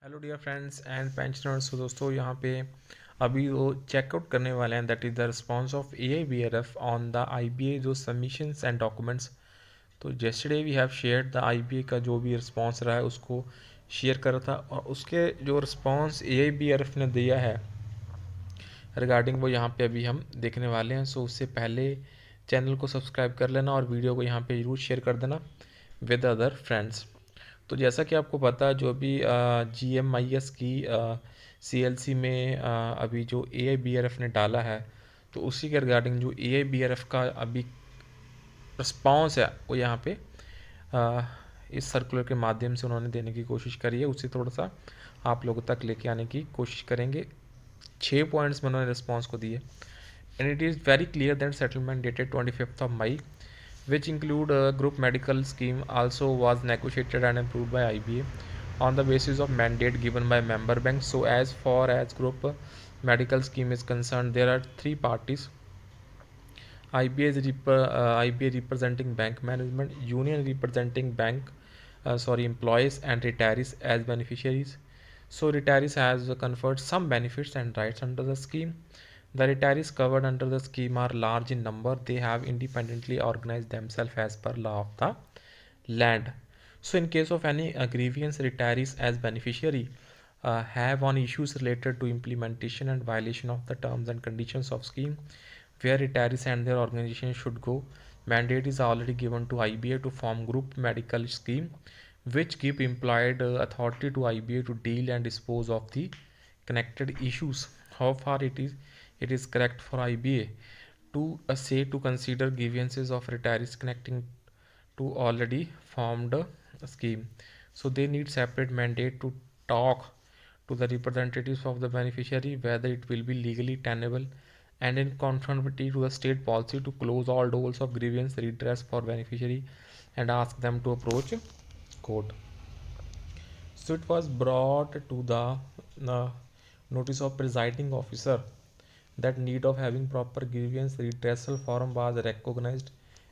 Hello dear friends and pensioners. तो दोस्तों यहाँ पे अभी वो चेकआउट करने वाले हैं, that is the response of AIBRF on the IBA जो सबमिशंस एंड डॉक्यूमेंट्स। तो yesterday we have shared the IBA का जो भी रिस्पांस रहा है उसको शेयर करा था, और उसके जो रिस्पांस AIBRF ने दिया है रिगार्डिंग वो यहाँ पे अभी हम देखने वाले हैं। सो उससे पहले चैनल को सब्सक्राइब कर लेना और वीडियो को यहाँ पे ज़रूर शेयर कर देना विद अदर फ्रेंड्स। तो जैसा कि आपको पता है, जो अभी GMIS की CLC में अभी जो AIBRF ने डाला है, तो उसी के रिगार्डिंग जो AIBRF का अभी रिस्पॉन्स है वो यहाँ पे अ, इस सर्कुलर के माध्यम से उन्होंने देने की कोशिश करी है। उससे थोड़ा सा आप लोगों तक लेके आने की कोशिश करेंगे। 6 पॉइंट्स में उन्होंने रिस्पॉन्स को दिए, and it is very clear that settlement dated 25th of May, which include a group medical scheme, also was negotiated and approved by IBA on the basis of mandate given by member banks. So as far as group medical scheme is concerned, there are three parties: IBA representing bank management, union representing employees, and retirees as beneficiaries. So retirees has conferred some benefits and rights under the scheme. The retirees covered under the scheme are large in number. They have independently organized themselves as per law of the land. So in case of any grievance, retirees as beneficiary have on issues related to implementation and violation of the terms and conditions of scheme, where retirees and their organization should go. Mandate is already given to IBA to form group medical scheme, which give implied authority to IBA to deal and dispose of the connected issues. How far it is correct for IBA to say to consider grievances of retirees connecting to already formed scheme. So they need separate mandate to talk to the representatives of the beneficiary whether it will be legally tenable and in conformity to the state policy to close all doors of grievance redress for beneficiary and ask them to approach court. So it was brought to the uh, notice of presiding officer that need of having proper grievance redressal forum was recognized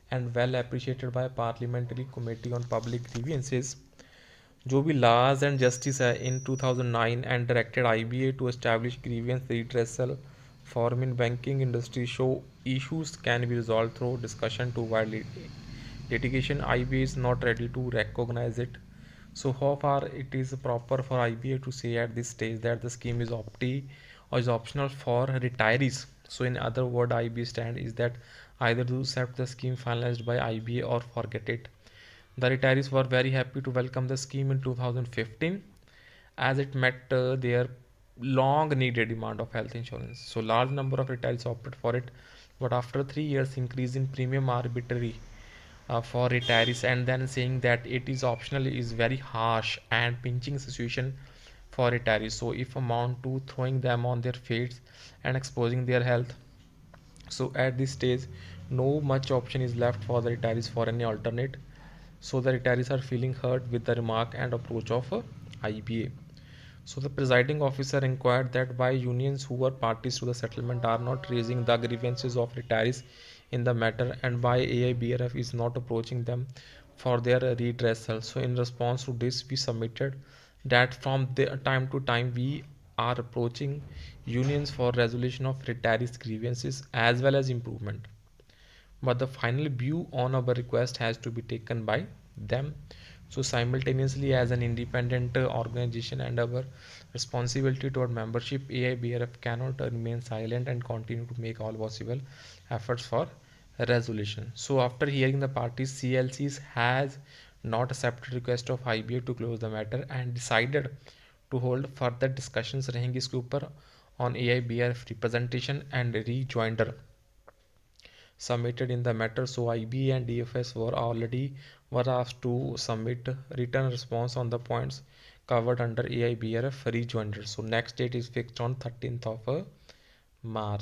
and well appreciated by parliamentary committee on public grievances, जो भी laws and justice है in 2009 and directed IBA to establish grievance redressal forum in banking industry show issues can be resolved through discussion to avoid litigation. IBA is not ready to recognize it. So how far it is proper for IBA to say at this stage that the scheme is optional for retirees? So in other word, IBA stand is that either to accept the scheme finalized by IBA or forget it. The retirees were very happy to welcome the scheme in 2015 as it met their long needed demand of health insurance. So large number of retirees opted for it, but after 3 years increase in premium arbitrary for retirees, and then saying that it is optional is very harsh and pinching situation for retirees. So if amount to throwing them on their fates and exposing their health. So at this stage, no much option is left for the retirees for any alternate. So the retirees are feeling hurt with the remark and approach of IBA. So the presiding officer inquired that why unions who were parties to the settlement are not raising the grievances of retirees in the matter, and why AIBRF is not approaching them for their redressal. So in response to this, we submitted that from the time to time we are approaching unions for resolution of retirees grievances as well as improvement, but the final view on our request has to be taken by them. So simultaneously, as an independent organization and our responsibility toward membership, AIBRF cannot remain silent and continue to make all possible efforts for resolution. So after hearing the parties, CLCs has not accepted request of IBA to close the matter and decided to hold further discussions रहेंगी इसके ऊपर on AIBRF representation and rejoinder submitted in the matter. So IB and DFS were asked to submit written response on the points covered under AIBRF rejoinder. So next date is fixed on 13th of March.